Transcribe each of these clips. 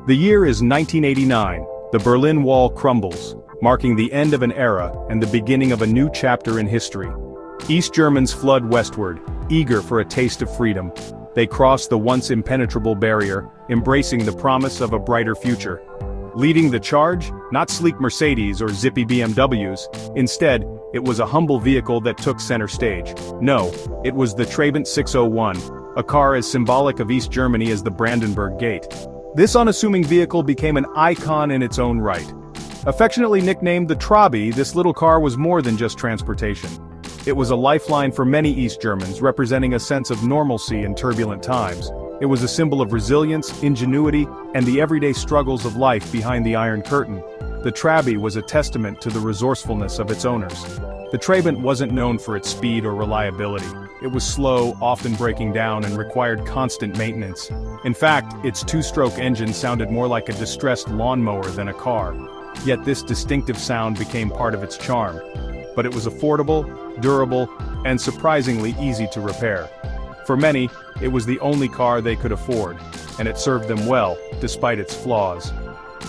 The year is 1989. The Berlin Wall crumbles, marking the end of an era and the beginning of a new chapter in history. East Germans flood westward, eager for a taste of freedom. They cross the once impenetrable barrier, embracing the promise of a brighter future. Leading the charge, not sleek Mercedes or zippy BMWs, instead, it was a humble vehicle that took center stage. No, it was the Trabant 601, a car as symbolic of East Germany as the Brandenburg Gate. This unassuming vehicle became an icon in its own right. Affectionately nicknamed the Trabi, this little car was more than just transportation. It was a lifeline for many East Germans, representing a sense of normalcy in turbulent times. It was a symbol of resilience, ingenuity, and the everyday struggles of life behind the Iron Curtain. The Trabi was a testament to the resourcefulness of its owners. The Trabant wasn't known for its speed or reliability. It was slow, often breaking down, and required constant maintenance. In fact, its two-stroke engine sounded more like a distressed lawnmower than a car. Yet this distinctive sound became part of its charm. But it was affordable, durable, and surprisingly easy to repair. For many, it was the only car they could afford, and it served them well, despite its flaws.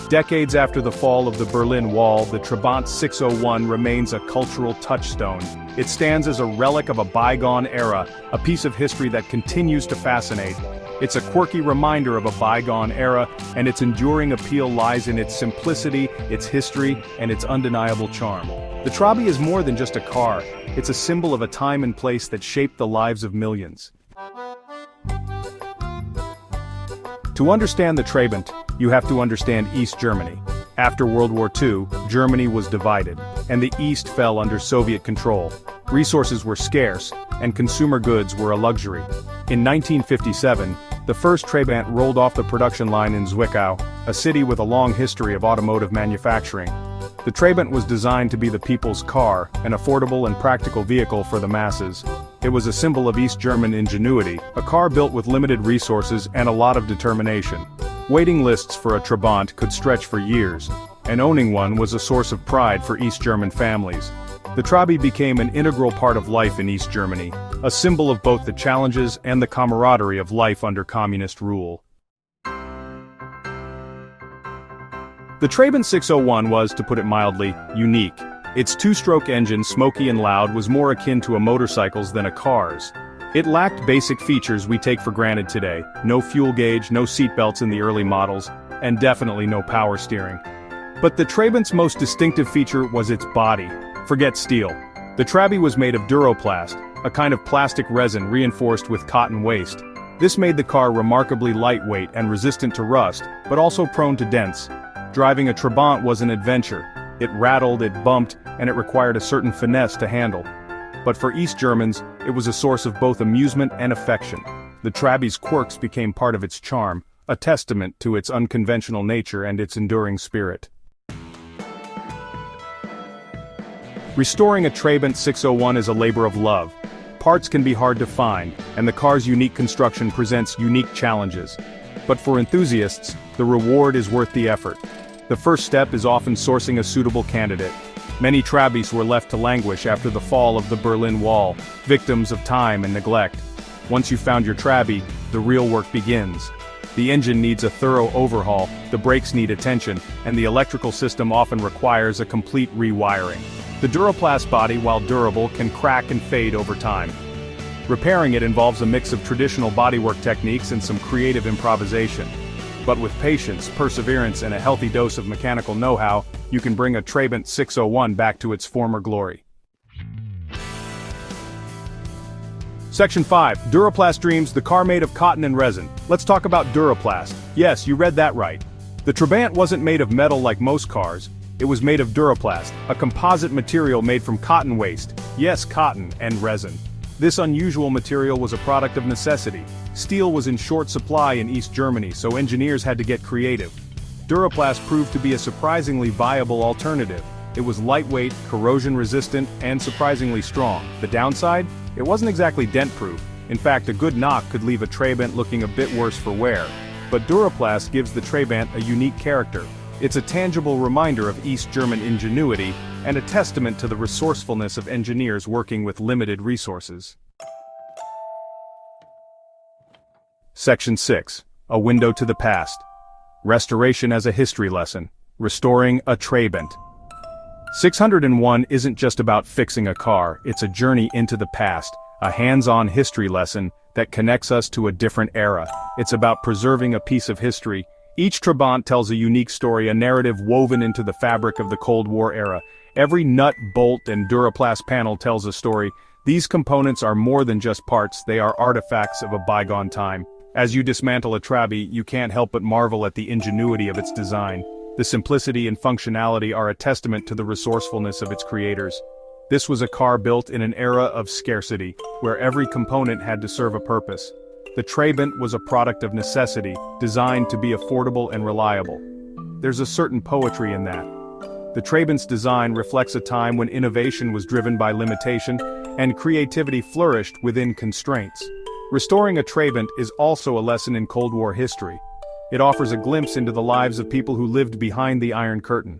Decades after the fall of the Berlin Wall, the Trabant 601 remains a cultural touchstone. It stands as a relic of a bygone era, a piece of history that continues to fascinate. It's a quirky reminder of a bygone era, and its enduring appeal lies in its simplicity, its history, and its undeniable charm. The Trabi is more than just a car, it's a symbol of a time and place that shaped the lives of millions. To understand the Trabant, you have to understand East Germany. After World War II, Germany was divided, and the East fell under Soviet control. Resources were scarce, and consumer goods were a luxury. In 1957, the first Trabant rolled off the production line in Zwickau, a city with a long history of automotive manufacturing. The Trabant was designed to be the people's car, an affordable and practical vehicle for the masses. It was a symbol of East German ingenuity, a car built with limited resources and a lot of determination. Waiting lists for a Trabant could stretch for years, and owning one was a source of pride for East German families. The Trabi became an integral part of life in East Germany, a symbol of both the challenges and the camaraderie of life under communist rule. The Trabant 601 was, to put it mildly, unique. Its two-stroke engine, smoky and loud, was more akin to a motorcycle's than a car's. It lacked basic features we take for granted today: no fuel gauge, no seatbelts in the early models, and definitely no power steering. But the Trabant's most distinctive feature was its body. Forget steel. The Trabi was made of Duroplast, a kind of plastic resin reinforced with cotton waste. This made the car remarkably lightweight and resistant to rust, but also prone to dents. Driving a Trabant was an adventure. It rattled, it bumped, and it required a certain finesse to handle. But for East Germans, it was a source of both amusement and affection. The Trabi's quirks became part of its charm, a testament to its unconventional nature and its enduring spirit. Restoring a Trabant 601 is a labor of love. Parts can be hard to find, and the car's unique construction presents unique challenges. But for enthusiasts, the reward is worth the effort. The first step is often sourcing a suitable candidate. Many Trabis were left to languish after the fall of the Berlin Wall, victims of time and neglect. Once you've found your Trabi, the real work begins. The engine needs a thorough overhaul, the brakes need attention, and the electrical system often requires a complete rewiring. The Duroplast body, while durable, can crack and fade over time. Repairing it involves a mix of traditional bodywork techniques and some creative improvisation. But with patience, perseverance, and a healthy dose of mechanical know-how, you can bring a Trabant 601 back to its former glory. Section 5. Duroplast Dreams, the car made of cotton and resin. Let's talk about Duroplast. Yes, you read that right. The Trabant wasn't made of metal like most cars. It was made of Duroplast, a composite material made from cotton waste. Yes, cotton and resin. This unusual material was a product of necessity. Steel was in short supply in East Germany, so engineers had to get creative. Duroplast proved to be a surprisingly viable alternative. It was lightweight, corrosion-resistant, and surprisingly strong. The downside? It wasn't exactly dent-proof. In fact, a good knock could leave a Trabant looking a bit worse for wear. But Duroplast gives the Trabant a unique character. It's a tangible reminder of East German ingenuity, and a testament to the resourcefulness of engineers working with limited resources. Section 6. A window to the past. Restoration as a history lesson. Restoring a Trabant. 601 isn't just about fixing a car, it's a journey into the past, a hands-on history lesson that connects us to a different era. It's about preserving a piece of history. Each Trabant tells a unique story, a narrative woven into the fabric of the Cold War era. Every nut, bolt, and Duroplast panel tells a story. These components are more than just parts, they are artifacts of a bygone time. As you dismantle a Trabi, you can't help but marvel at the ingenuity of its design. The simplicity and functionality are a testament to the resourcefulness of its creators. This was a car built in an era of scarcity, where every component had to serve a purpose. The Trabant was a product of necessity, designed to be affordable and reliable. There's a certain poetry in that. The Trabant's design reflects a time when innovation was driven by limitation, and creativity flourished within constraints. Restoring a Trabant is also a lesson in Cold War history. It offers a glimpse into the lives of people who lived behind the Iron Curtain.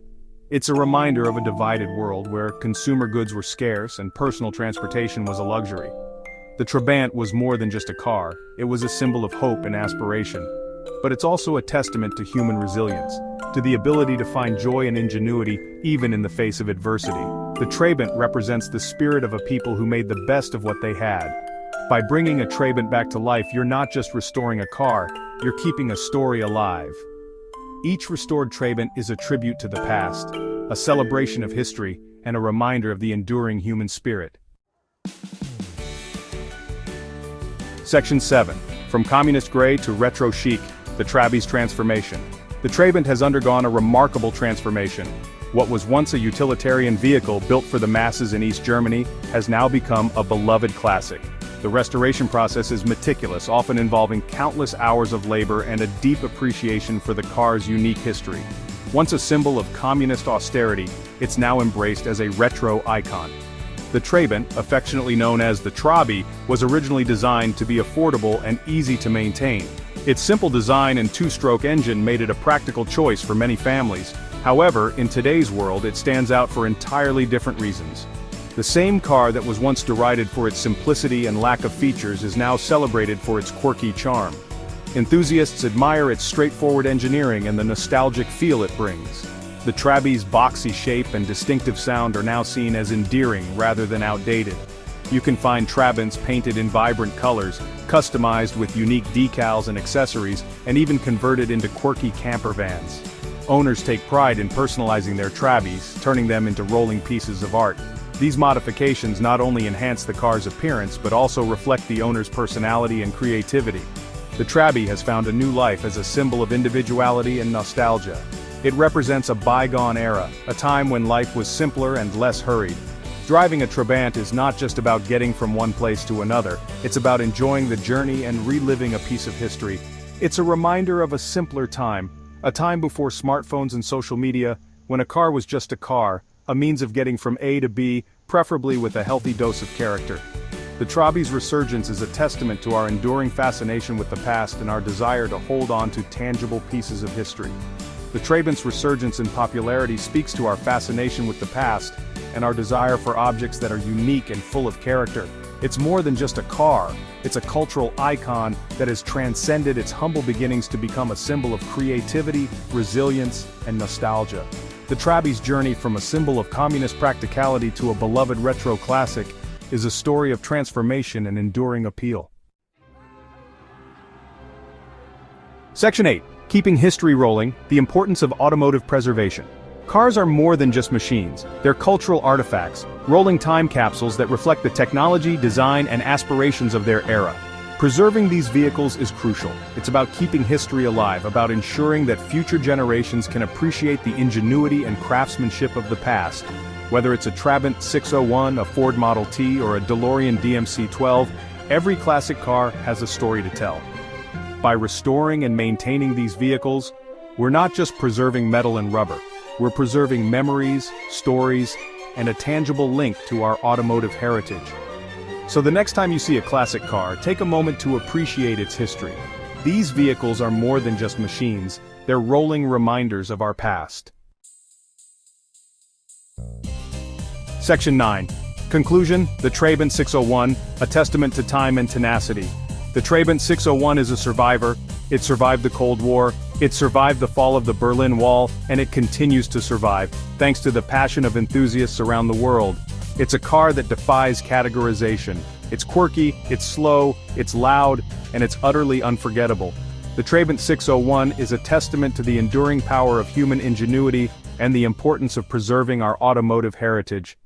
It's a reminder of a divided world where consumer goods were scarce and personal transportation was a luxury. The Trabant was more than just a car, it was a symbol of hope and aspiration. But it's also a testament to human resilience, to the ability to find joy and ingenuity even in the face of adversity. The Trabant represents the spirit of a people who made the best of what they had. By bringing a Trabant back to life, you're not just restoring a car, you're keeping a story alive. Each restored Trabant is a tribute to the past, a celebration of history, and a reminder of the enduring human spirit. Section 7. From Communist Gray to Retro Chic, the Trabi's transformation. The Trabant has undergone a remarkable transformation. What was once a utilitarian vehicle built for the masses in East Germany has now become a beloved classic. The restoration process is meticulous, often involving countless hours of labor and a deep appreciation for the car's unique history. Once a symbol of communist austerity, it's now embraced as a retro icon. The Trabant, affectionately known as the Trabi, was originally designed to be affordable and easy to maintain. Its simple design and two-stroke engine made it a practical choice for many families. However, in today's world, it stands out for entirely different reasons. The same car that was once derided for its simplicity and lack of features is now celebrated for its quirky charm. Enthusiasts admire its straightforward engineering and the nostalgic feel it brings. The Trabi's boxy shape and distinctive sound are now seen as endearing rather than outdated. You can find Trabants painted in vibrant colors, customized with unique decals and accessories, and even converted into quirky camper vans. Owners take pride in personalizing their Trabis, turning them into rolling pieces of art. These modifications not only enhance the car's appearance but also reflect the owner's personality and creativity. The Trabi has found a new life as a symbol of individuality and nostalgia. It represents a bygone era, a time when life was simpler and less hurried. Driving a Trabant is not just about getting from one place to another, it's about enjoying the journey and reliving a piece of history. It's a reminder of a simpler time, a time before smartphones and social media, when a car was just a car, a means of getting from A to B, preferably with a healthy dose of character. The Trabi's resurgence is a testament to our enduring fascination with the past and our desire to hold on to tangible pieces of history. The Trabant's resurgence in popularity speaks to our fascination with the past and our desire for objects that are unique and full of character. It's more than just a car, it's a cultural icon that has transcended its humble beginnings to become a symbol of creativity, resilience, and nostalgia. The Trabi's journey from a symbol of communist practicality to a beloved retro classic is a story of transformation and enduring appeal. Section 8. Keeping history rolling, the importance of automotive preservation. Cars are more than just machines, they're cultural artifacts, rolling time capsules that reflect the technology, design, and aspirations of their era. Preserving these vehicles is crucial. It's about keeping history alive, about ensuring that future generations can appreciate the ingenuity and craftsmanship of the past. Whether it's a Trabant 601, a Ford Model T, or a DeLorean DMC-12, every classic car has a story to tell. By restoring and maintaining these vehicles, we're not just preserving metal and rubber, we're preserving memories, stories, and a tangible link to our automotive heritage. So the next time you see a classic car, take a moment to appreciate its history. These vehicles are more than just machines, they're rolling reminders of our past. Section 9. Conclusion, the Trabant 601, a testament to time and tenacity. The Trabant 601 is a survivor, It survived the Cold War, it survived the fall of the Berlin Wall, and it continues to survive, thanks to the passion of enthusiasts around the world. It's a car that defies categorization. It's quirky, it's slow, it's loud, and it's utterly unforgettable. The Trabant 601 is a testament to the enduring power of human ingenuity and the importance of preserving our automotive heritage.